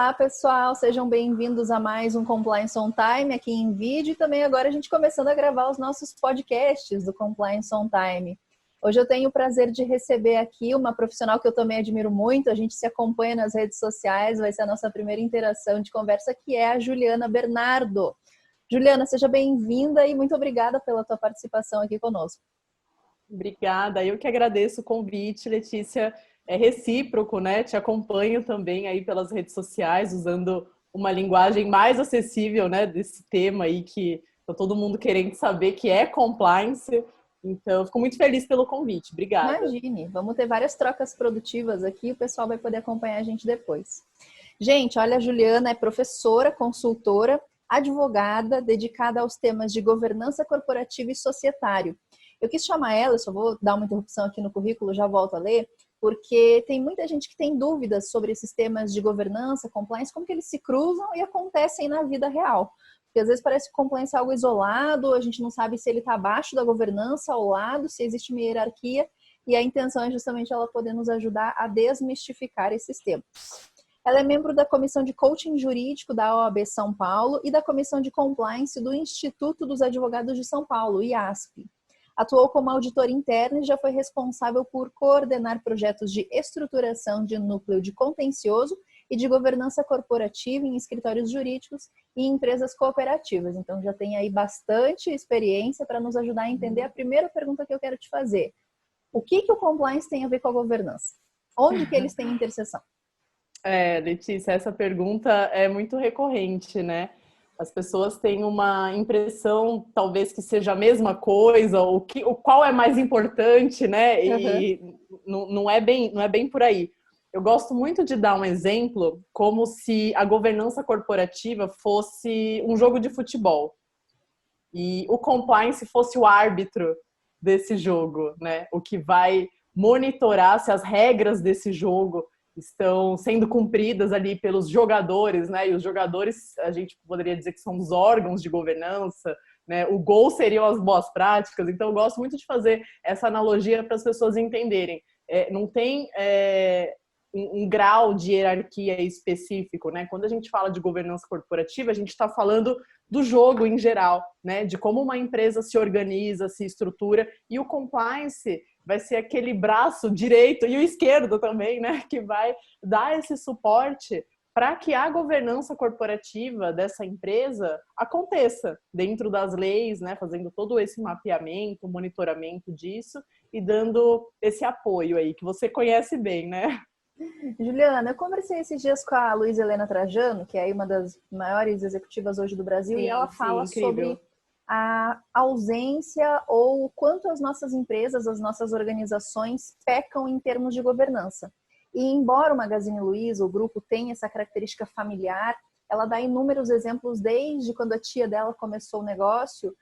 Olá, pessoal, sejam bem-vindos a mais um Compliance on Time aqui em vídeo e também agora a gente começando a gravar os nossos podcasts do Compliance on Time. Hoje eu tenho o prazer de receber aqui uma profissional que eu também admiro muito, a gente se acompanha nas redes sociais, vai ser a nossa primeira interação de conversa, que é a Juliana Bernardo. Juliana, seja bem-vinda e muito obrigada pela tua participação aqui conosco. Obrigada, eu que agradeço o convite, Letícia. É recíproco, né? Te acompanho também aí pelas redes sociais, usando uma linguagem mais acessível, né, desse tema aí que tá todo mundo querendo saber, que é compliance. Então, eu fico muito feliz pelo convite. Obrigada. Imagine, vamos ter várias trocas produtivas aqui, o pessoal vai poder acompanhar a gente depois. Gente, olha, a Juliana é professora, consultora, advogada, dedicada aos temas de governança corporativa e societário. Eu quis chamar ela, eu só vou dar uma interrupção aqui no currículo, já volto a ler, porque tem muita gente que tem dúvidas sobre esses temas de governança, compliance, como que eles se cruzam e acontecem na vida real. Porque às vezes parece que compliance é algo isolado, a gente não sabe se ele está abaixo da governança, ao lado, se existe uma hierarquia, e a intenção é justamente ela poder nos ajudar a desmistificar esses temas. Ela é membro da Comissão de Coaching Jurídico da OAB São Paulo e da Comissão de Compliance do Instituto dos Advogados de São Paulo, IASP. Atuou como auditora interna e já foi responsável por coordenar projetos de estruturação de núcleo de contencioso e de governança corporativa em escritórios jurídicos e empresas cooperativas. Então já tem aí bastante experiência para nos ajudar a entender a primeira pergunta que eu quero te fazer. O que o compliance tem a ver com a governança? Onde que eles têm interseção? Letícia, essa pergunta é muito recorrente, né? As pessoas têm uma impressão, talvez, que seja a mesma coisa, ou qual é mais importante, né? E não é bem por aí. Eu gosto muito de dar um exemplo como se a governança corporativa fosse um jogo de futebol e o compliance fosse o árbitro desse jogo, né? O que vai monitorar se as regras desse jogo estão sendo cumpridas ali pelos jogadores, né? E os jogadores, a gente poderia dizer que são os órgãos de governança, né? O gol seriam as boas práticas. Então, eu gosto muito de fazer essa analogia para as pessoas entenderem. Não tem um grau de hierarquia específico, né? Quando a gente fala de governança corporativa, a gente está falando do jogo em geral, né? De como uma empresa se organiza, se estrutura, e o compliance vai ser aquele braço direito e o esquerdo também, né? Que vai dar esse suporte para que a governança corporativa dessa empresa aconteça dentro das leis, né? Fazendo todo esse mapeamento, monitoramento disso e dando esse apoio aí, que você conhece bem, né? Juliana, eu conversei esses dias com a Luísa Helena Trajano, que é uma das maiores executivas hoje do Brasil, e ela fala sobre a ausência ou o quanto as nossas empresas, as nossas organizações pecam em termos de governança. E embora o Magazine Luiza, o grupo, tenha essa característica familiar, ela dá inúmeros exemplos desde quando a tia dela começou o negócio,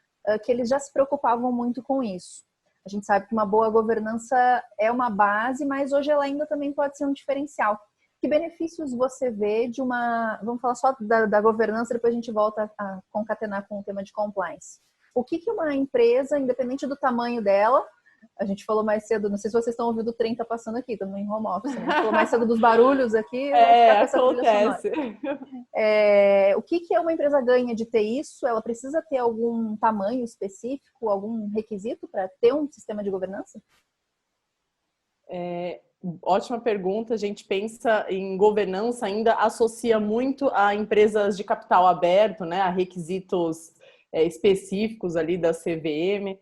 que eles já se preocupavam muito com isso. A gente sabe que uma boa governança é uma base, mas hoje ela ainda também pode ser um diferencial. Que benefícios você vê de uma... Vamos falar só da governança, depois a gente volta a concatenar com o tema de compliance. O que uma empresa, independente do tamanho dela, a gente falou mais cedo, não sei se vocês estão ouvindo o trem tá passando aqui, estamos em home office, né? A gente falou mais cedo dos barulhos aqui, vai ficar com essa trilha sonora. O que uma empresa ganha de ter isso? Ela precisa ter algum tamanho específico, algum requisito para ter um sistema de governança? Ótima pergunta. A gente pensa em governança, ainda associa muito a empresas de capital aberto, né? A requisitos específicos ali da CVM.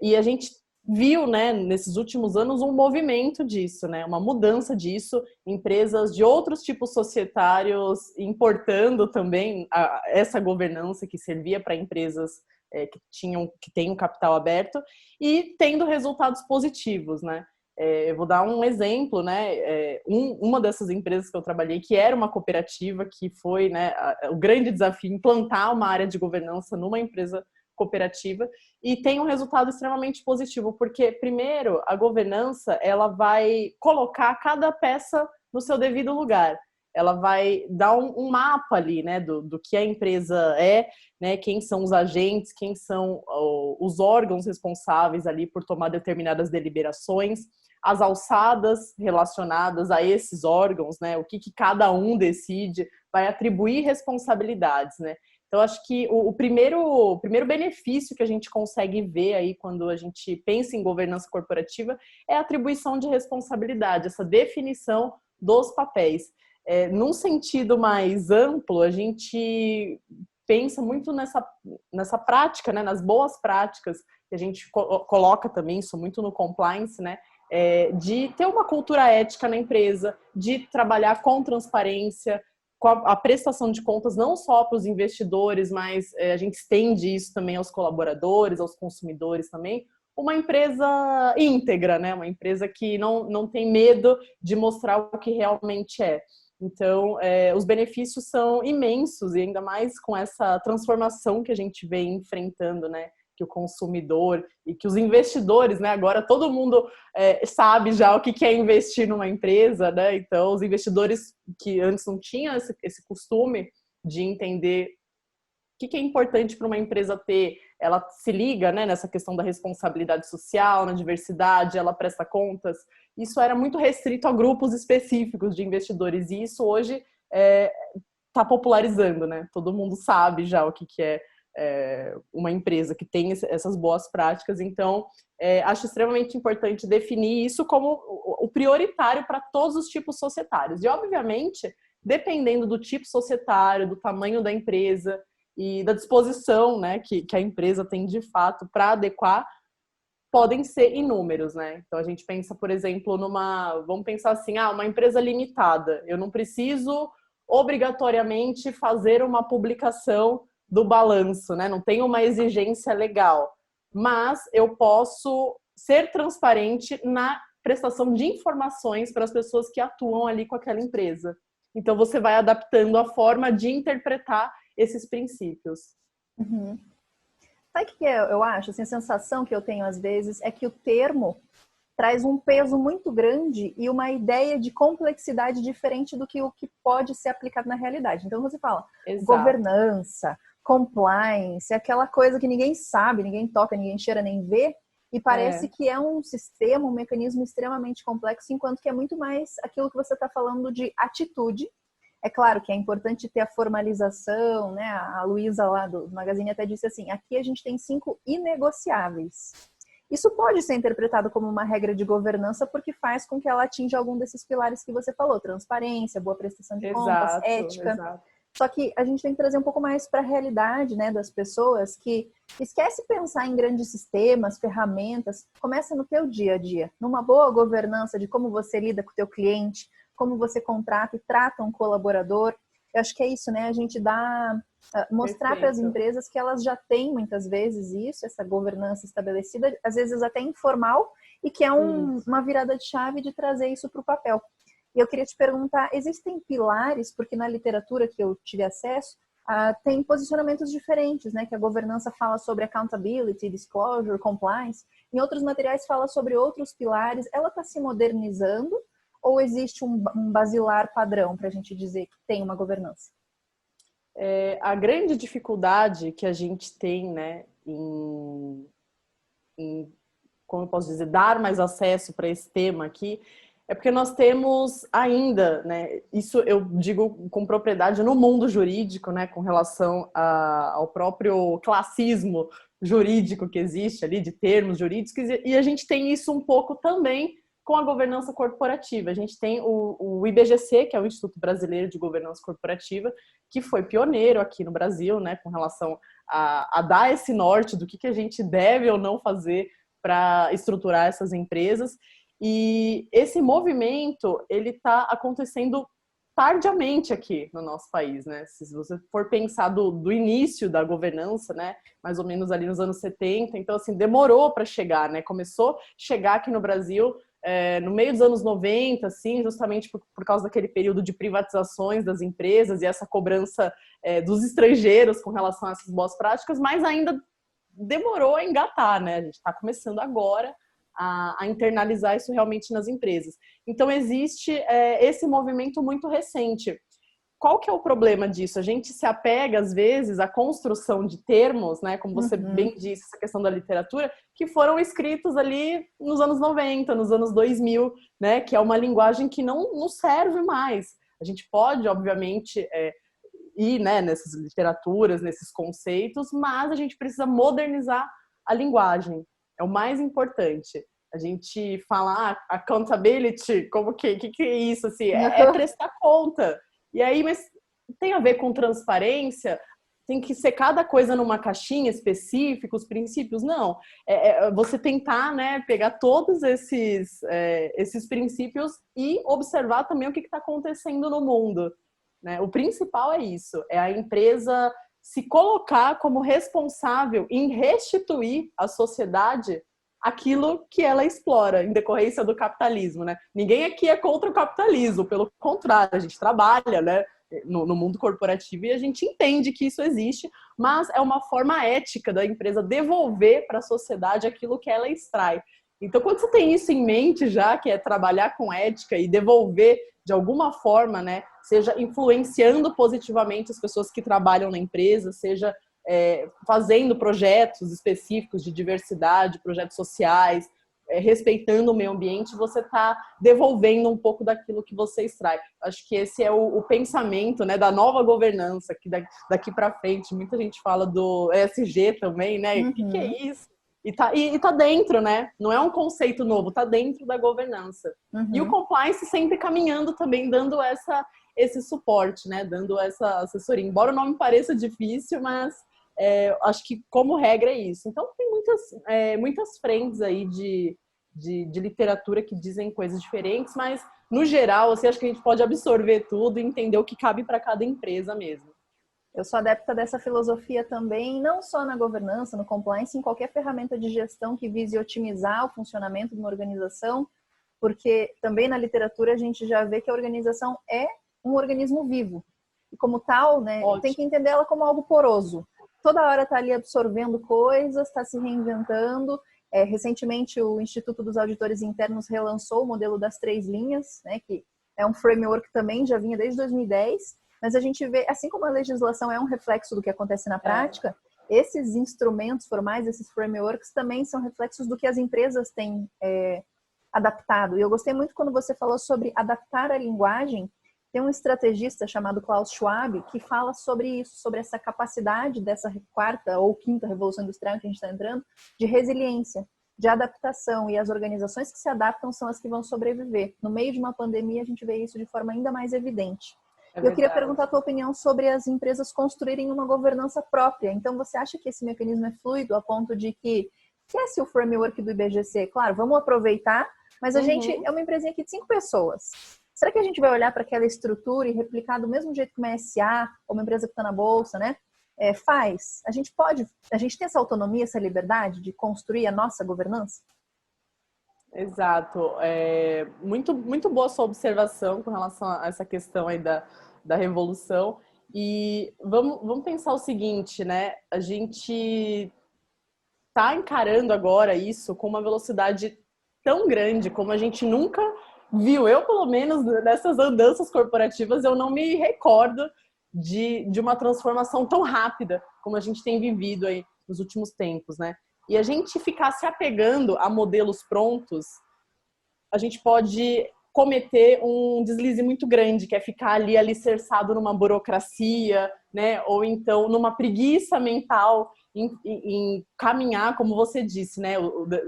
E a gente viu, né, nesses últimos anos um movimento disso, né, uma mudança disso, empresas de outros tipos societários importando também essa governança que servia para empresas que têm um capital aberto e tendo resultados positivos, né. Eu vou dar um exemplo, né, uma dessas empresas que eu trabalhei, que era uma cooperativa, que foi, né, o grande desafio, implantar uma área de governança numa empresa cooperativa, e tem um resultado extremamente positivo, porque, primeiro, a governança ela vai colocar cada peça no seu devido lugar. ela vai dar um mapa ali, né, do que a empresa é, né, quem são os agentes, quem são os órgãos responsáveis ali por tomar determinadas deliberações, as alçadas relacionadas a esses órgãos, né, o que cada um decide, vai atribuir responsabilidades, né. Então, acho que o primeiro benefício que a gente consegue ver aí quando a gente pensa em governança corporativa é a atribuição de responsabilidade, essa definição dos papéis. Num sentido mais amplo, a gente pensa muito nessa prática, né, nas boas práticas, que a gente coloca também isso muito no compliance, né, de ter uma cultura ética na empresa, de trabalhar com transparência, com a prestação de contas não só para os investidores, mas a gente estende isso também aos colaboradores, aos consumidores também. Uma empresa íntegra, né? Uma empresa que não tem medo de mostrar o que realmente é. Então, os benefícios são imensos, e ainda mais com essa transformação que a gente vem enfrentando, né? Que o consumidor e que os investidores, né? Agora todo mundo sabe já o que é investir numa empresa, né? Então, os investidores que antes não tinham esse costume de entender o que é importante para uma empresa ter, ela se liga, né, nessa questão da responsabilidade social, na diversidade, ela presta contas. Isso era muito restrito a grupos específicos de investidores, e isso hoje está popularizando, né? Todo mundo sabe já o que é uma empresa que tem essas boas práticas. Então, acho extremamente importante definir isso como o prioritário para todos os tipos societários. E, obviamente, dependendo do tipo societário, do tamanho da empresa e da disposição, né, que a empresa tem de fato para adequar, podem ser inúmeros, né? Então, a gente pensa, por exemplo, vamos pensar assim, uma empresa limitada. Eu não preciso obrigatoriamente fazer uma publicação do balanço, né? Não tem uma exigência legal, mas eu posso ser transparente na prestação de informações para as pessoas que atuam ali com aquela empresa. Então, você vai adaptando a forma de interpretar esses princípios. Uhum. Sabe o que eu acho? Assim, a sensação que eu tenho às vezes é que o termo traz um peso muito grande e uma ideia de complexidade diferente do que o que pode ser aplicado na realidade. Então, você fala Exato. Governança, compliance, aquela coisa que ninguém sabe, ninguém toca, ninguém cheira nem vê, e parece que é um sistema, um mecanismo extremamente complexo, enquanto que é muito mais aquilo que você está falando de atitude. É claro que é importante ter a formalização, né? A Luísa lá do Magazine até disse assim, aqui a gente tem 5 inegociáveis. Isso pode ser interpretado como uma regra de governança porque faz com que ela atinja algum desses pilares que você falou, transparência, boa prestação de contas, ética. Exato. Só que a gente tem que trazer um pouco mais para a realidade, né, das pessoas que esquece pensar em grandes sistemas, ferramentas, começa no teu dia a dia, numa boa governança de como você lida com o teu cliente, como você contrata e trata um colaborador. Eu acho que é isso, né? A gente mostrar para as empresas que elas já têm muitas vezes isso, essa governança estabelecida, às vezes até informal, e que é uma virada de chave de trazer isso para o papel. E eu queria te perguntar, existem pilares, porque na literatura que eu tive acesso, tem posicionamentos diferentes, né? Que a governança fala sobre accountability, disclosure, compliance. Em outros materiais fala sobre outros pilares. Ela está se modernizando ou existe um basilar padrão para a gente dizer que tem uma governança? A grande dificuldade que a gente tem, né, como eu posso dizer, dar mais acesso para esse tema aqui, é porque nós temos ainda, né, isso eu digo com propriedade no mundo jurídico, né, com relação ao próprio classismo jurídico que existe ali, de termos jurídicos, e a gente tem isso um pouco também com a governança corporativa. A gente tem o IBGC, que é o Instituto Brasileiro de Governança Corporativa, que foi pioneiro aqui no Brasil, né, com relação a dar esse norte do que a gente deve ou não fazer para estruturar essas empresas. E esse movimento, ele está acontecendo tardiamente aqui no nosso país, né? Se você for pensar do início da governança, né? Mais ou menos ali nos anos 70, então assim, demorou para chegar, né? Começou a chegar aqui no Brasil no meio dos anos 90, assim, justamente por causa daquele período de privatizações das empresas e essa cobrança dos estrangeiros com relação a essas boas práticas, mas ainda demorou a engatar, né? A gente está começando agora a internalizar isso realmente nas empresas. Então, existe esse movimento muito recente. qual que é o problema disso? A gente se apega, às vezes, à construção de termos, né, como você bem disse, essa questão da literatura, que foram escritos ali nos anos 90, nos anos 2000, né, que é uma linguagem que não serve mais. A gente pode, obviamente, ir, né, nessas literaturas, nesses conceitos, mas a gente precisa modernizar a linguagem. É o mais importante. A gente fala accountability, como que é isso? Assim, é prestar conta. E aí, mas tem a ver com transparência? Tem que ser cada coisa numa caixinha específica, os princípios? Não. Você tentar, né, pegar todos esses princípios e observar também o que está acontecendo no mundo. Né? O principal é isso, é a empresa se colocar como responsável em restituir à sociedade aquilo que ela explora em decorrência do capitalismo, né? Ninguém aqui é contra o capitalismo, pelo contrário, a gente trabalha, né, no mundo corporativo e a gente entende que isso existe, mas é uma forma ética da empresa devolver para a sociedade aquilo que ela extrai. Então, quando você tem isso em mente já, que é trabalhar com ética e devolver de alguma forma, né, seja influenciando positivamente as pessoas que trabalham na empresa, seja fazendo projetos específicos de diversidade, projetos sociais, respeitando o meio ambiente, você está devolvendo um pouco daquilo que você extrai. Acho que esse é o pensamento, né, da nova governança, que daqui para frente, muita gente fala do ESG também, né? O que é isso? E tá dentro, né? Não é um conceito novo, tá dentro da governança. E o compliance sempre caminhando também, dando esse suporte, né? Dando essa assessoria. Embora o nome pareça difícil, mas acho que como regra é isso. Então tem muitas frentes aí de literatura que dizem coisas diferentes, mas no geral, assim, acho que a gente pode absorver tudo e entender o que cabe para cada empresa mesmo. Eu sou adepta dessa filosofia também, não só na governança, no compliance, em qualquer ferramenta de gestão que vise otimizar o funcionamento de uma organização, porque também na literatura a gente já vê que a organização é um organismo vivo. E como tal, né, tem que entender ela como algo poroso. Toda hora está ali absorvendo coisas, está se reinventando. Recentemente, o Instituto dos Auditores Internos relançou o modelo das 3 linhas, né, que é um framework também, já vinha desde 2010, mas a gente vê, assim como a legislação é um reflexo do que acontece na prática, esses instrumentos formais, esses frameworks também são reflexos do que as empresas têm adaptado. E eu gostei muito quando você falou sobre adaptar a linguagem. Tem um estrategista chamado Klaus Schwab que fala sobre isso, sobre essa capacidade dessa 4ª ou 5ª revolução industrial que a gente está entrando, de resiliência, de adaptação. E as organizações que se adaptam são as que vão sobreviver. No meio de uma pandemia, a gente vê isso de forma ainda mais evidente. Eu queria perguntar a tua opinião sobre as empresas construírem uma governança própria. Então, você acha que esse mecanismo é fluido a ponto de que, esquece o framework do IBGC, claro, vamos aproveitar, mas a gente é uma empresinha aqui de 5 pessoas. Será que a gente vai olhar para aquela estrutura e replicar do mesmo jeito que uma SA, ou uma empresa que está na bolsa, né? Faz? A gente tem essa autonomia, essa liberdade de construir a nossa governança? Exato. Muito, muito boa sua observação com relação a essa questão aí da revolução. E vamos pensar o seguinte, né? A gente está encarando agora isso com uma velocidade tão grande como a gente nunca viu. Eu, pelo menos, nessas andanças corporativas, eu não me recordo de uma transformação tão rápida como a gente tem vivido aí nos últimos tempos, né? E a gente ficar se apegando a modelos prontos, a gente pode cometer um deslize muito grande, que é ficar ali alicerçado numa burocracia, né? Ou então numa preguiça mental em caminhar, como você disse, né?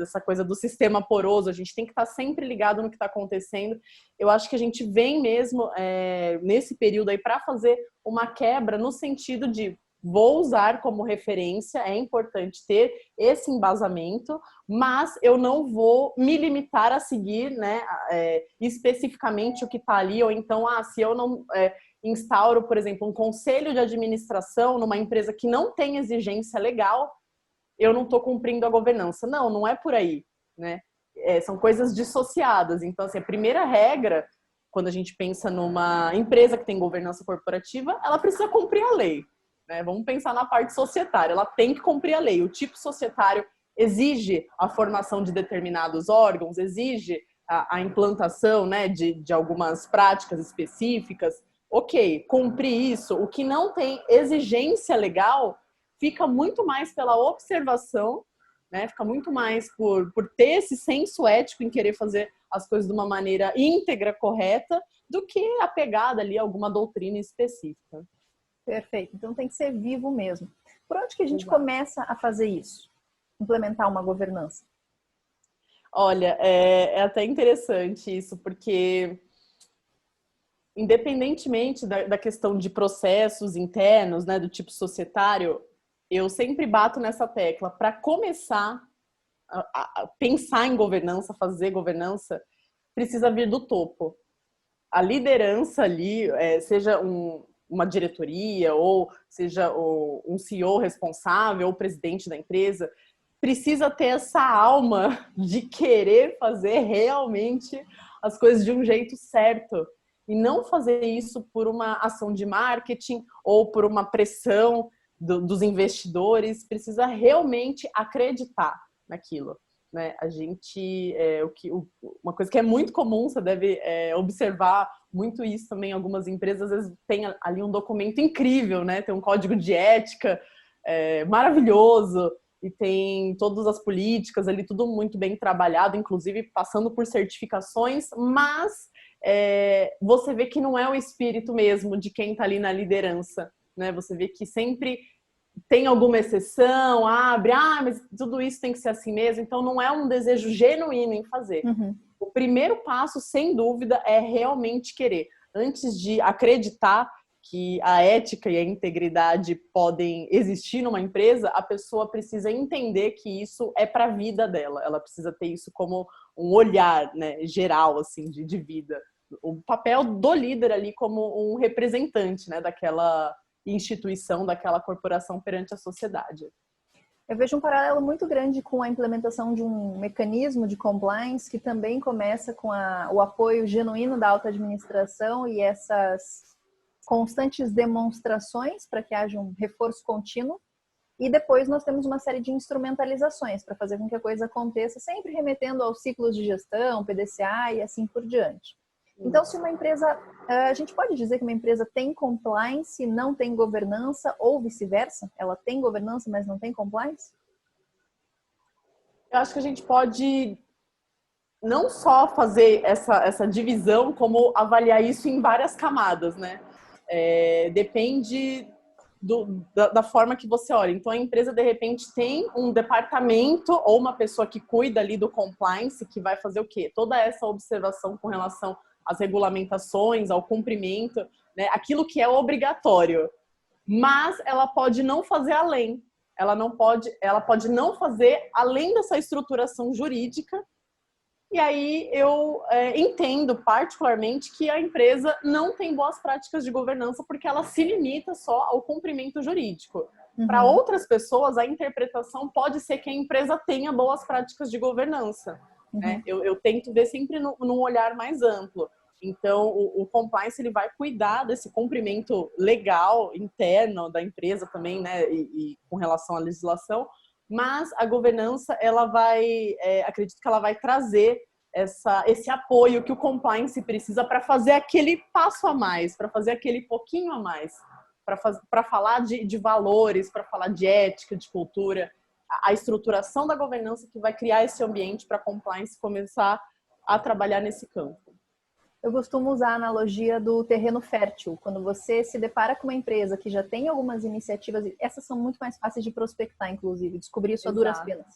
Essa coisa do sistema poroso, a gente tem que estar sempre ligado no que está acontecendo. Eu acho que a gente vem mesmo nesse período aí para fazer uma quebra no sentido de vou usar como referência, é importante ter esse embasamento, mas eu não vou me limitar a seguir, né, especificamente o que está ali, ou então, se eu não instauro, por exemplo, um conselho de administração numa empresa que não tem exigência legal, eu não estou cumprindo a governança. Não é por aí, né? São coisas dissociadas. Então, assim, a primeira regra, quando a gente pensa numa empresa que tem governança corporativa, ela precisa cumprir a lei. Né? Vamos pensar na parte societária, ela tem que cumprir a lei. O tipo societário exige a formação de determinados órgãos, exige a implantação, né, de algumas práticas específicas, ok, cumprir isso, o que não tem exigência legal, fica muito mais pela observação, né? Fica muito mais por ter esse senso ético em querer fazer as coisas de uma maneira íntegra, correta, do que apegada ali a alguma doutrina específica. Perfeito. Então tem que ser vivo mesmo. Por onde que a gente Exato. começa a fazer isso? Implementar uma governança? Olha, é até interessante isso, porque independentemente da questão de processos internos, né, do tipo societário, eu sempre bato nessa tecla. Para começar a pensar em governança, fazer governança, precisa vir do topo. A liderança ali, seja uma diretoria ou seja um CEO responsável ou presidente da empresa, precisa ter essa alma de querer fazer realmente as coisas de um jeito certo e não fazer isso por uma ação de marketing ou por uma pressão dos investidores. Precisa realmente acreditar naquilo. Né? A gente, uma coisa que é muito comum, você deve observar muito isso também em algumas empresas, às vezes tem ali um documento incrível, né? Tem um código de ética maravilhoso, e tem todas as políticas ali, tudo muito bem trabalhado, inclusive passando por certificações, mas você vê que não é o espírito mesmo de quem está ali na liderança, né? Você vê que sempre tem alguma exceção, abre, mas tudo isso tem que ser assim mesmo, então não é um desejo genuíno em fazer. Uhum. O primeiro passo, sem dúvida, é realmente querer. Antes de acreditar que a ética e a integridade podem existir numa empresa, a pessoa precisa entender que isso é para a vida dela. Ela precisa ter isso como um olhar, né, geral assim, de vida. O papel do líder ali como um representante, né, daquela instituição, daquela corporação perante a sociedade. Eu vejo um paralelo muito grande com a implementação de um mecanismo de compliance que também começa com o apoio genuíno da alta administração e essas constantes demonstrações para que haja um reforço contínuo. E depois nós temos uma série de instrumentalizações para fazer com que a coisa aconteça, sempre remetendo aos ciclos de gestão, PDCA e assim por diante. Então, se uma empresa, a gente pode dizer que uma empresa tem compliance e não tem governança, ou vice-versa? Ela tem governança, mas não tem compliance? Eu acho que a gente pode não só fazer essa divisão, como avaliar isso em várias camadas, né? Depende da forma que você olha. Então, a empresa, de repente, tem um departamento ou uma pessoa que cuida ali do compliance, que vai fazer o quê? Toda essa observação com relação às regulamentações, ao cumprimento, né? Aquilo que é obrigatório. Mas ela pode não fazer além. Ela pode não fazer além dessa estruturação jurídica. E aí eu entendo particularmente que a empresa não tem boas práticas de governança porque ela se limita só ao cumprimento jurídico. Uhum. Para outras pessoas, a interpretação pode ser que a empresa tenha boas práticas de governança. Uhum. Né? Eu tento ver sempre num olhar mais amplo. Então, o compliance ele vai cuidar desse cumprimento legal interno da empresa também, né? E com relação à legislação, mas a governança, ela vai, acredito que ela vai trazer esse apoio que o compliance precisa para fazer aquele passo a mais, para fazer aquele pouquinho a mais, para falar de valores, para falar de ética, de cultura, a estruturação da governança que vai criar esse ambiente para a compliance começar a trabalhar nesse campo. Eu costumo usar a analogia do terreno fértil. Quando você se depara com uma empresa que já tem algumas iniciativas, essas são muito mais fáceis de prospectar, inclusive, descobrir isso a duras penas.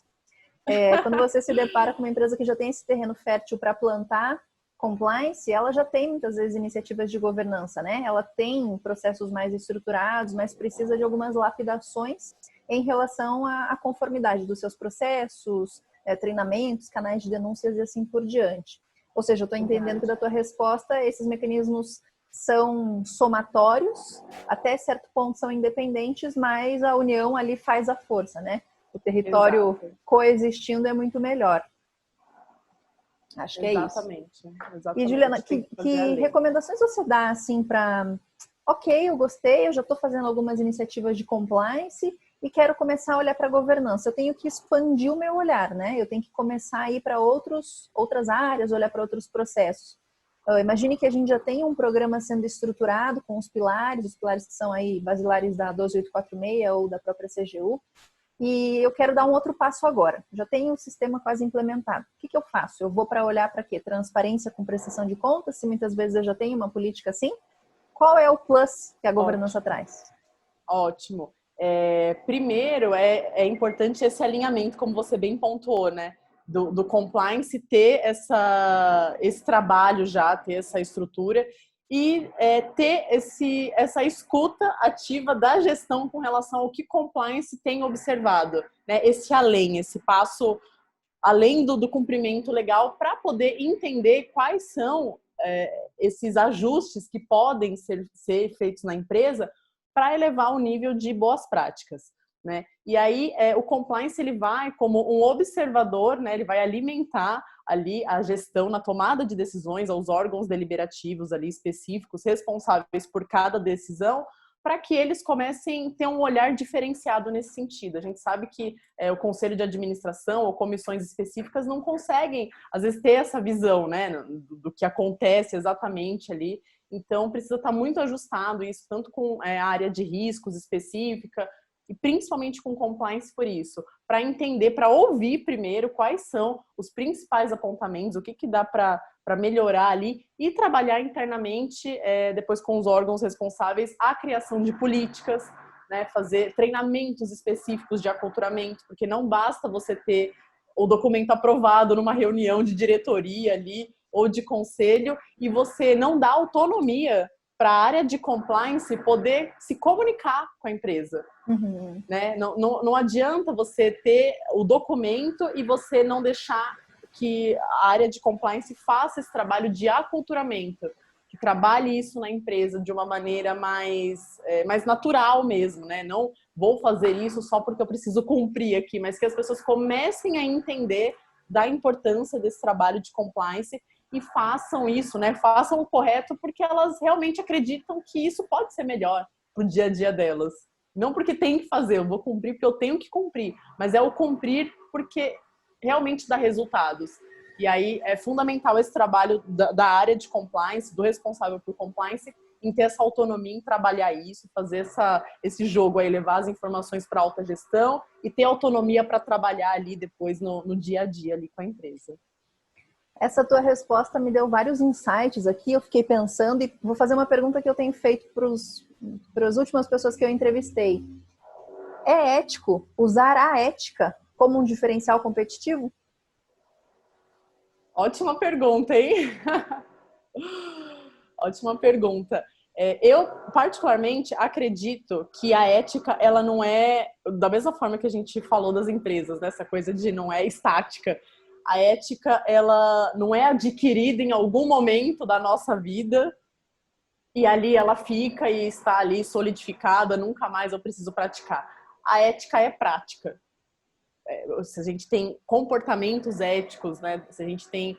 Quando você se depara com uma empresa que já tem esse terreno fértil para plantar compliance, ela já tem muitas vezes iniciativas de governança, né? Ela tem processos mais estruturados, mas precisa de algumas lapidações em relação à conformidade dos seus processos, treinamentos, canais de denúncias e assim por diante. Ou seja, eu estou entendendo que da tua resposta, esses mecanismos são somatórios, até certo ponto são independentes, mas a união ali faz a força, né? O território coexistindo é muito melhor. Acho que é isso. Exatamente. E, Juliana, que recomendações você dá, assim, para... Ok, eu gostei, eu já estou fazendo algumas iniciativas de compliance e quero começar a olhar para a governança. Eu tenho que expandir o meu olhar, né? Eu tenho que começar a ir para outras áreas, olhar para outros processos. Imagine que a gente já tem um programa sendo estruturado com os pilares que são aí basilares da 12846 ou da própria CGU, e eu quero dar um outro passo agora. Já tenho o sistema quase implementado. O que eu faço? Eu vou para olhar para quê? Transparência com prestação de contas, se muitas vezes eu já tenho uma política assim. Qual é o plus que a governança traz? Ótimo. Primeiro, é importante esse alinhamento, como você bem pontuou, né? Do compliance ter esse trabalho já, ter essa estrutura e ter essa escuta ativa da gestão com relação ao que compliance tem observado, né? Esse passo além do cumprimento legal para poder entender quais são esses ajustes que podem ser feitos na empresa para elevar o nível de boas práticas, né? E aí o compliance ele vai como um observador, né? Ele vai alimentar ali a gestão na tomada de decisões, aos órgãos deliberativos ali específicos responsáveis por cada decisão, para que eles comecem a ter um olhar diferenciado nesse sentido. A gente sabe que o conselho de administração ou comissões específicas não conseguem, às vezes, ter essa visão, né, do que acontece exatamente ali. Então, precisa estar muito ajustado isso, tanto com a área de riscos específica e principalmente com compliance por isso, para entender, para ouvir primeiro quais são os principais apontamentos, o que dá para melhorar ali e trabalhar internamente, depois com os órgãos responsáveis, a criação de políticas, né, fazer treinamentos específicos de aculturamento, porque não basta você ter o documento aprovado numa reunião de diretoria ali ou de conselho e você não dá autonomia para a área de compliance poder se comunicar com a empresa. Uhum. Né? Não adianta você ter o documento e você não deixar que a área de compliance faça esse trabalho de aculturamento, que trabalhe isso na empresa de uma maneira mais natural mesmo, né? Não vou fazer isso só porque eu preciso cumprir aqui, mas que as pessoas comecem a entender da importância desse trabalho de compliance e façam isso, né? Façam o correto porque elas realmente acreditam que isso pode ser melhor pro dia a dia delas. Não porque tem que fazer, eu vou cumprir porque eu tenho que cumprir, mas é o cumprir porque realmente dá resultados. E aí é fundamental esse trabalho da área de compliance, do responsável por compliance, em ter essa autonomia em trabalhar isso, fazer esse jogo aí, levar as informações para a alta gestão e ter autonomia para trabalhar ali depois no dia a dia ali com a empresa. Essa tua resposta me deu vários insights aqui, eu fiquei pensando e vou fazer uma pergunta que eu tenho feito para as últimas pessoas que eu entrevistei. É ético usar a ética como um diferencial competitivo? Ótima pergunta, hein? Ótima pergunta. Eu, particularmente, acredito que a ética, ela não é, da mesma forma que a gente falou das empresas, né? Essa coisa de não é estática. A ética, ela não é adquirida em algum momento da nossa vida e ali ela fica e está ali solidificada, nunca mais eu preciso praticar. A ética é prática. Se a gente tem comportamentos éticos, né? Se a gente tem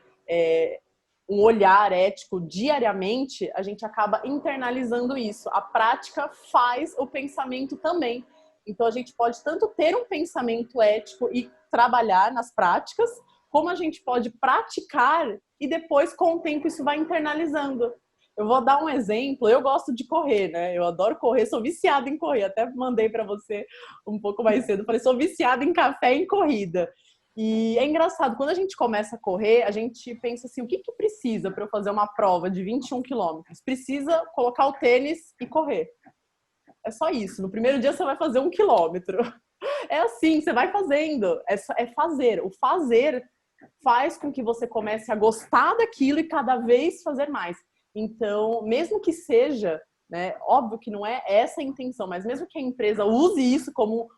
um olhar ético diariamente, a gente acaba internalizando isso. A prática faz o pensamento também. Então, a gente pode tanto ter um pensamento ético e trabalhar nas práticas, como a gente pode praticar e depois, com o tempo, isso vai internalizando. Eu vou dar um exemplo. Eu gosto de correr, né? Eu adoro correr, sou viciada em correr. Até mandei para você um pouco mais cedo. Falei, sou viciada em café e em corrida. E é engraçado, quando a gente começa a correr, a gente pensa assim, o que precisa para eu fazer uma prova de 21 quilômetros? Precisa colocar o tênis e correr. É só isso. No primeiro dia você vai fazer 1 quilômetro. É assim, você vai fazendo. É fazer. O fazer faz com que você comece a gostar daquilo e cada vez fazer mais. Então, mesmo que seja, né, óbvio que não é essa a intenção, mas mesmo que a empresa use isso como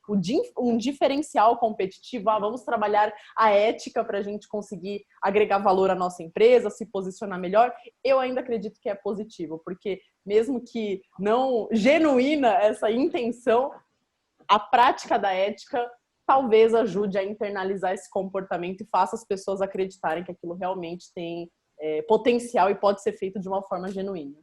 um diferencial competitivo, vamos trabalhar a ética para a gente conseguir agregar valor à nossa empresa, se posicionar melhor, eu ainda acredito que é positivo, porque mesmo que não genuína essa intenção, a prática da ética talvez ajude a internalizar esse comportamento e faça as pessoas acreditarem que aquilo realmente tem potencial e pode ser feito de uma forma genuína.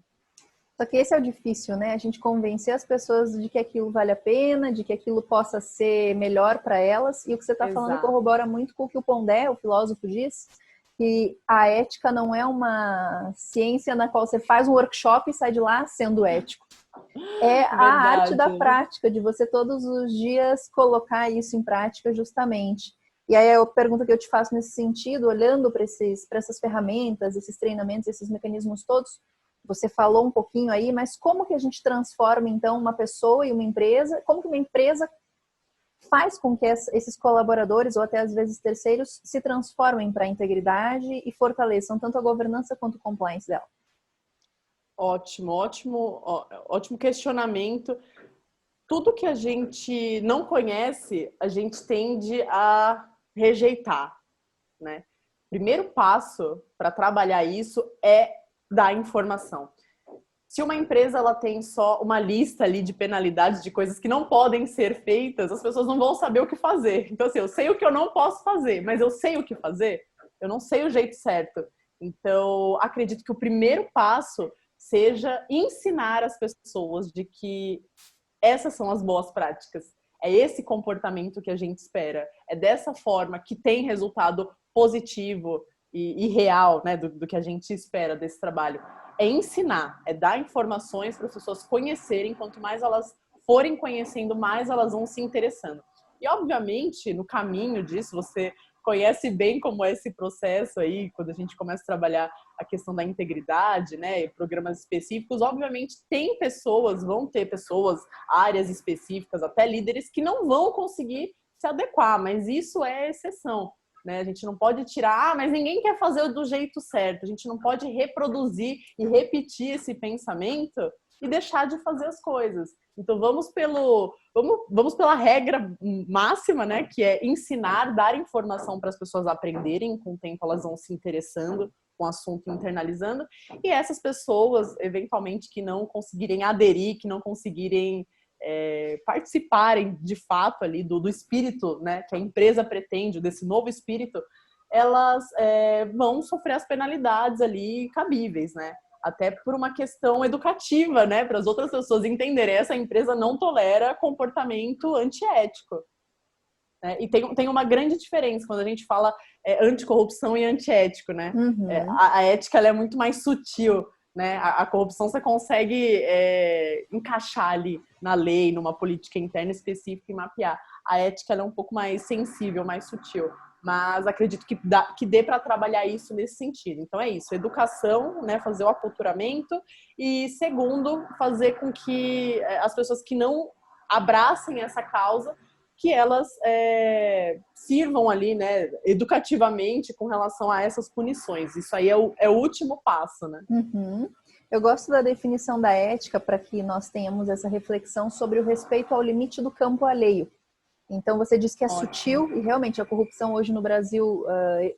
Só que esse é o difícil, né? A gente convencer as pessoas de que aquilo vale a pena, de que aquilo possa ser melhor para elas. E o que você está falando corrobora muito com o que o Pondé, o filósofo, diz, que a ética não é uma ciência na qual você faz um workshop e sai de lá sendo ético. É a arte da prática, de você todos os dias colocar isso em prática justamente. E aí a pergunta que eu te faço nesse sentido, olhando para essas ferramentas, esses treinamentos, esses mecanismos todos, você falou um pouquinho aí, mas como que a gente transforma então uma pessoa e uma empresa, como que uma empresa faz com que esses colaboradores ou até às vezes terceiros se transformem para a integridade e fortaleçam tanto a governança quanto o compliance dela? Ótimo, ótimo questionamento. Tudo que a gente não conhece, a gente tende a rejeitar, né? Primeiro passo para trabalhar isso é dar informação. Se uma empresa ela tem só uma lista ali de penalidades, de coisas que não podem ser feitas, as pessoas não vão saber o que fazer. Então, assim, eu sei o que eu não posso fazer, mas eu sei o que fazer? Eu não sei o jeito certo. Então, acredito que o primeiro passo seja ensinar as pessoas de que essas são as boas práticas. É esse comportamento que a gente espera. É dessa forma que tem resultado positivo e real, né, do que a gente espera desse trabalho. É ensinar, é dar informações para as pessoas conhecerem. Quanto mais elas forem conhecendo, mais elas vão se interessando. E, obviamente, no caminho disso, você conhece bem como é esse processo aí, quando a gente começa a trabalhar a questão da integridade, né, programas específicos. Obviamente, vão ter pessoas, áreas específicas, até líderes, que não vão conseguir se adequar, mas isso é exceção. Né? A gente não pode tirar, mas ninguém quer fazer do jeito certo. A gente não pode reproduzir e repetir esse pensamento e deixar de fazer as coisas. Então vamos pela regra máxima, né? Que é ensinar, dar informação para as pessoas aprenderem. Com o tempo elas vão se interessando com o assunto, internalizando. E essas pessoas, eventualmente, que não conseguirem aderir, que não conseguirem participarem de fato ali do espírito, né, que a empresa pretende, desse novo espírito, elas vão sofrer as penalidades ali cabíveis, né? Até por uma questão educativa, né, para as outras pessoas entenderem, essa empresa não tolera comportamento antiético. Né? E tem uma grande diferença quando a gente fala anticorrupção e antiético, né? Uhum. A ética ela é muito mais sutil, né? A corrupção você consegue encaixar ali na lei, numa política interna específica e mapear. A ética ela é um pouco mais sensível, mais sutil. Mas acredito que dê para trabalhar isso nesse sentido. Então é isso, educação, né, fazer o aculturamento e, segundo, fazer com que as pessoas que não abracem essa causa, que elas sirvam ali, né, educativamente com relação a essas punições. Isso aí é o último passo, né? Uhum. Eu gosto da definição da ética para que nós tenhamos essa reflexão sobre o respeito ao limite do campo alheio. Então, você diz que é Ótimo. sutil, e realmente a corrupção hoje no Brasil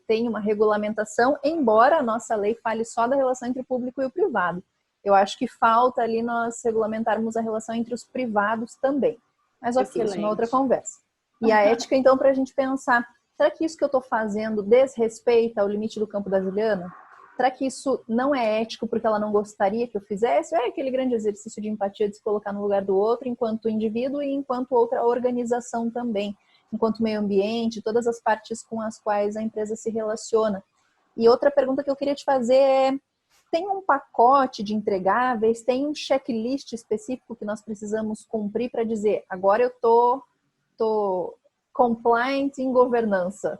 tem uma regulamentação, embora a nossa lei fale só da relação entre o público e o privado. Eu acho que falta ali nós regulamentarmos a relação entre os privados também. Mas ok, Excelente. isso é uma outra conversa. E a ética, então, para a gente pensar, será que isso que eu estou fazendo desrespeita ao limite do campo da Juliana? Será que isso não é ético porque ela não gostaria que eu fizesse? É aquele grande exercício de empatia de se colocar no lugar do outro enquanto indivíduo e enquanto outra organização também, enquanto meio ambiente, todas as partes com as quais a empresa se relaciona. E outra pergunta que eu queria te fazer é, tem um pacote de entregáveis, tem um checklist específico que nós precisamos cumprir para dizer, agora eu tô compliant em governança,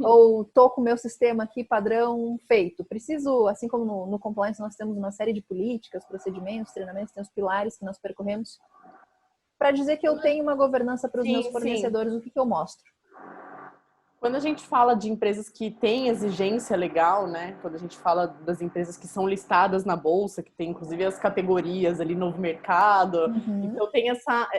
ou tô com o meu sistema aqui padrão feito. Preciso, assim como no compliance nós temos uma série de políticas, procedimentos, treinamentos, tem os pilares que nós percorremos, para dizer que eu tenho uma governança para os meus fornecedores, sim. O que eu mostro? Quando a gente fala de empresas que têm exigência legal, né? Quando a gente fala das empresas que são listadas na bolsa, que tem inclusive as categorias ali novo mercado, então tem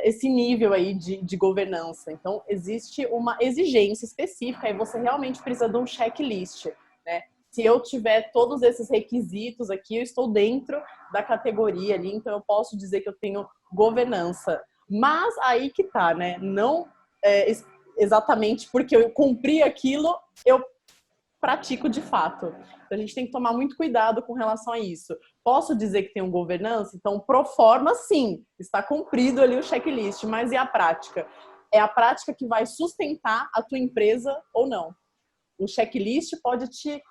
esse nível aí de governança. Então existe uma exigência específica e você realmente precisa de um checklist, né? Se eu tiver todos esses requisitos aqui, eu estou dentro da categoria ali, então eu posso dizer que eu tenho governança. Mas aí que tá, né? Não exatamente porque eu cumpri aquilo, eu pratico de fato. Então, a gente tem que tomar muito cuidado com relação a isso. Posso dizer que tem um governança? Então, pro forma, sim, está cumprido ali o checklist, mas e a prática? É a prática que vai sustentar a tua empresa ou não. O checklist pode te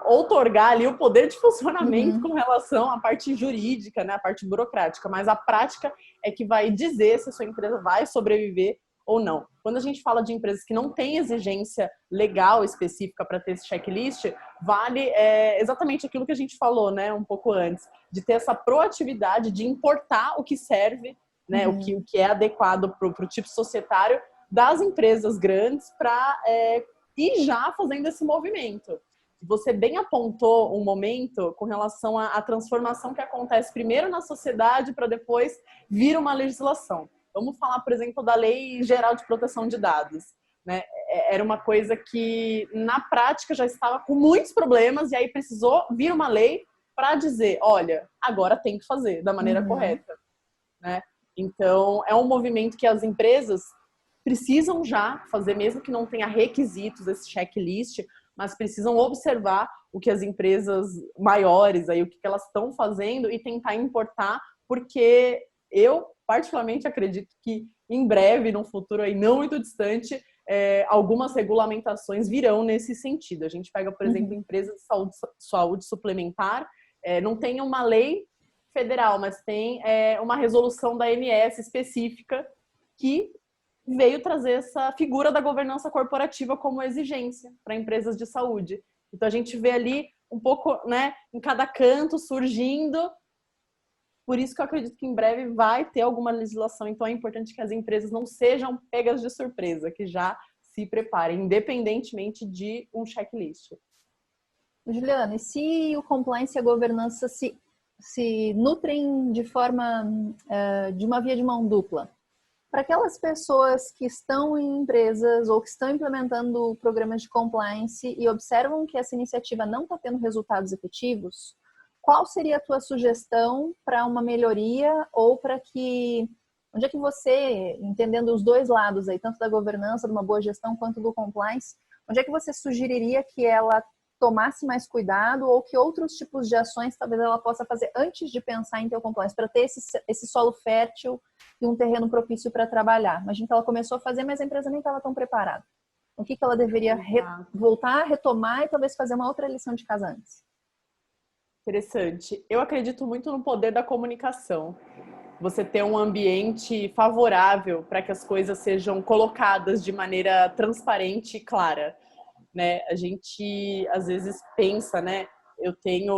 outorgar ali o poder de funcionamento com relação à parte jurídica, né, a parte burocrática, mas a prática é que vai dizer se a sua empresa vai sobreviver ou não. Quando a gente fala de empresas que não têm exigência legal específica para ter esse checklist, vale exatamente aquilo que a gente falou, né, um pouco antes, de ter essa proatividade de importar o que serve, né, o que é adequado para o tipo societário das empresas grandes para ir já fazendo esse movimento. Você bem apontou um momento com relação à transformação que acontece primeiro na sociedade para depois vir uma legislação. Vamos falar, por exemplo, da Lei Geral de Proteção de Dados, né? Era uma coisa que, na prática, já estava com muitos problemas e aí precisou vir uma lei para dizer, olha, agora tem que fazer da maneira correta, né? Então, é um movimento que as empresas precisam já fazer, mesmo que não tenha requisitos, esse checklist, mas precisam observar o que as empresas maiores, aí, o que elas estão fazendo e tentar importar, porque eu, particularmente, acredito que em breve, num futuro aí não muito distante, algumas regulamentações virão nesse sentido. A gente pega, por exemplo, empresas de saúde suplementar, não tem uma lei federal, mas tem uma resolução da ANS específica que veio trazer essa figura da governança corporativa como exigência para empresas de saúde. Então, a gente vê ali um pouco, né, em cada canto surgindo. Por isso que eu acredito que em breve vai ter alguma legislação. Então, é importante que as empresas não sejam pegas de surpresa, que já se preparem, independentemente de um checklist. Juliana, e se o compliance e a governança se nutrem de forma, de uma via de mão dupla? Para aquelas pessoas que estão em empresas ou que estão implementando programas de compliance e observam que essa iniciativa não está tendo resultados efetivos, qual seria a tua sugestão para uma melhoria ou para que... Onde é que você, entendendo os dois lados aí, tanto da governança, de uma boa gestão, quanto do compliance, onde é que você sugeriria que ela tomasse mais cuidado ou que outros tipos de ações talvez ela possa fazer antes de pensar em ter o compliance, para ter esse solo fértil e um terreno propício para trabalhar? Imagina que ela começou a fazer, mas a empresa nem estava tão preparada. O que ela deveria voltar, retomar e talvez fazer uma outra lição de casa antes? Interessante. Eu acredito muito no poder da comunicação. Você ter um ambiente favorável para que as coisas sejam colocadas de maneira transparente e clara, né? A gente às vezes pensa, né? Eu tenho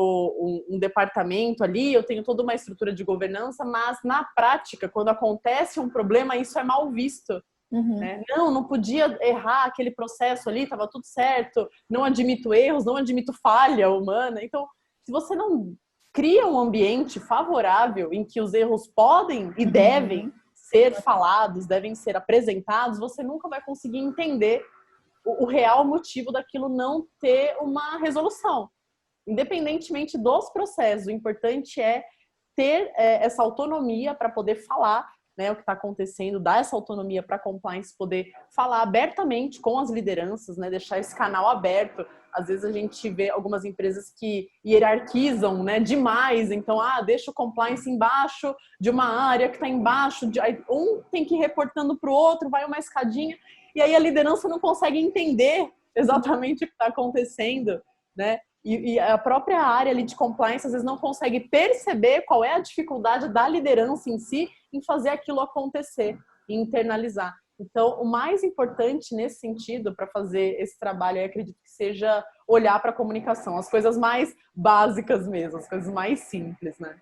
um departamento ali, eu tenho toda uma estrutura de governança, mas na prática, quando acontece um problema, isso é mal visto. Né? Não podia errar aquele processo ali, estava tudo certo, não admito erros, não admito falha humana. Então, se você não cria um ambiente favorável em que os erros podem e devem ser falados, devem ser apresentados, você nunca vai conseguir entender o real motivo daquilo não ter uma resolução. Independentemente dos processos, o importante é ter essa autonomia para poder falar, né, o que está acontecendo, dar essa autonomia para a compliance poder falar abertamente com as lideranças, né, deixar esse canal aberto. Às vezes a gente vê algumas empresas que hierarquizam, né, demais, então deixa o compliance embaixo de uma área que está embaixo, um tem que ir reportando para o outro, vai uma escadinha, e aí a liderança não consegue entender exatamente o que está acontecendo, né? E a própria área ali de compliance às vezes não consegue perceber qual é a dificuldade da liderança em si em fazer aquilo acontecer e internalizar. Então, o mais importante nesse sentido para fazer esse trabalho, eu acredito que seja olhar para a comunicação, as coisas mais básicas mesmo, as coisas mais simples, né?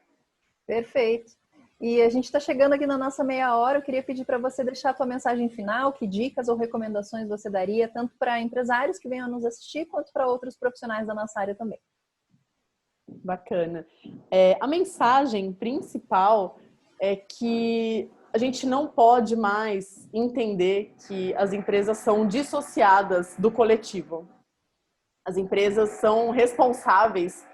Perfeito. E a gente está chegando aqui na nossa meia hora. Eu queria pedir para você deixar a tua mensagem final, que dicas ou recomendações você daria, tanto para empresários que venham nos assistir, quanto para outros profissionais da nossa área também. Bacana. A mensagem principal é que a gente não pode mais entender que as empresas são dissociadas do coletivo. As empresas são responsáveis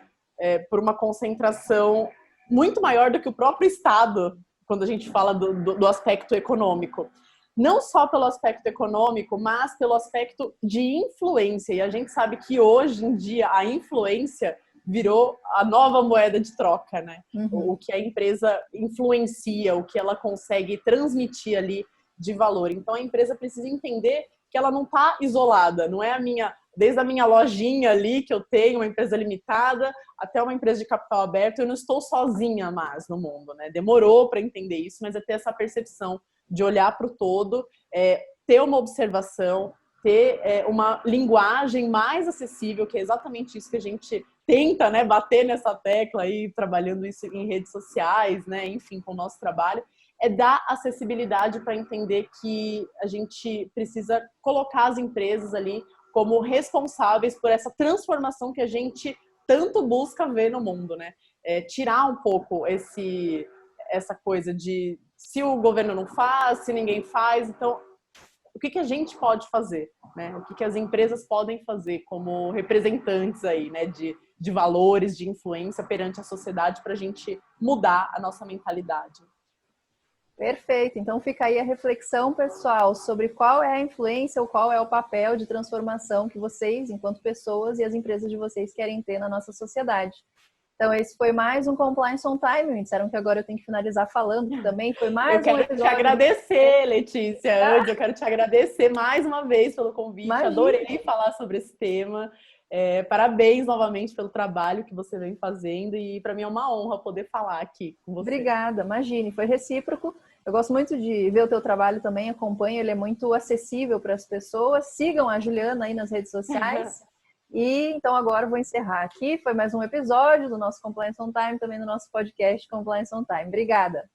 por uma concentração muito maior do que o próprio Estado, quando a gente fala do aspecto econômico. Não só pelo aspecto econômico, mas pelo aspecto de influência. E a gente sabe que hoje em dia a influência virou a nova moeda de troca, né? O que a empresa influencia, o que ela consegue transmitir ali de valor. Então a empresa precisa entender que ela não está isolada, não é a minha desde a minha lojinha ali, que eu tenho, uma empresa limitada, até uma empresa de capital aberto, eu não estou sozinha mais no mundo, né? Demorou para entender isso, mas é ter essa percepção de olhar para o todo, ter uma observação, ter uma linguagem mais acessível, que é exatamente isso que a gente tenta, né, bater nessa tecla aí, trabalhando isso em redes sociais, né, enfim, com o nosso trabalho, é dar acessibilidade para entender que a gente precisa colocar as empresas ali como responsáveis por essa transformação que a gente tanto busca ver no mundo, né? Tirar um pouco essa coisa de se o governo não faz, se ninguém faz, então o que a gente pode fazer, né? O que as empresas podem fazer como representantes aí, né? De valores, de influência perante a sociedade para a gente mudar a nossa mentalidade. Perfeito. Então fica aí a reflexão, pessoal, sobre qual é a influência ou qual é o papel de transformação que vocês, enquanto pessoas, e as empresas de vocês querem ter na nossa sociedade. Então esse foi mais um Compliance on Time. Me disseram que agora eu tenho que finalizar falando, que também foi mais um episódio. Eu quero te agradecer, Letícia. Antes, eu quero te agradecer mais uma vez pelo convite. Imagina. Adorei falar sobre esse tema. Parabéns novamente pelo trabalho que você vem fazendo e para mim é uma honra poder falar aqui com você. Obrigada, imagine, foi recíproco. Eu gosto muito de ver o teu trabalho também, acompanho, ele é muito acessível para as pessoas. Sigam a Juliana aí nas redes sociais. E então agora eu vou encerrar aqui. Foi mais um episódio do nosso Compliance on Time, também do nosso podcast Compliance on Time. Obrigada.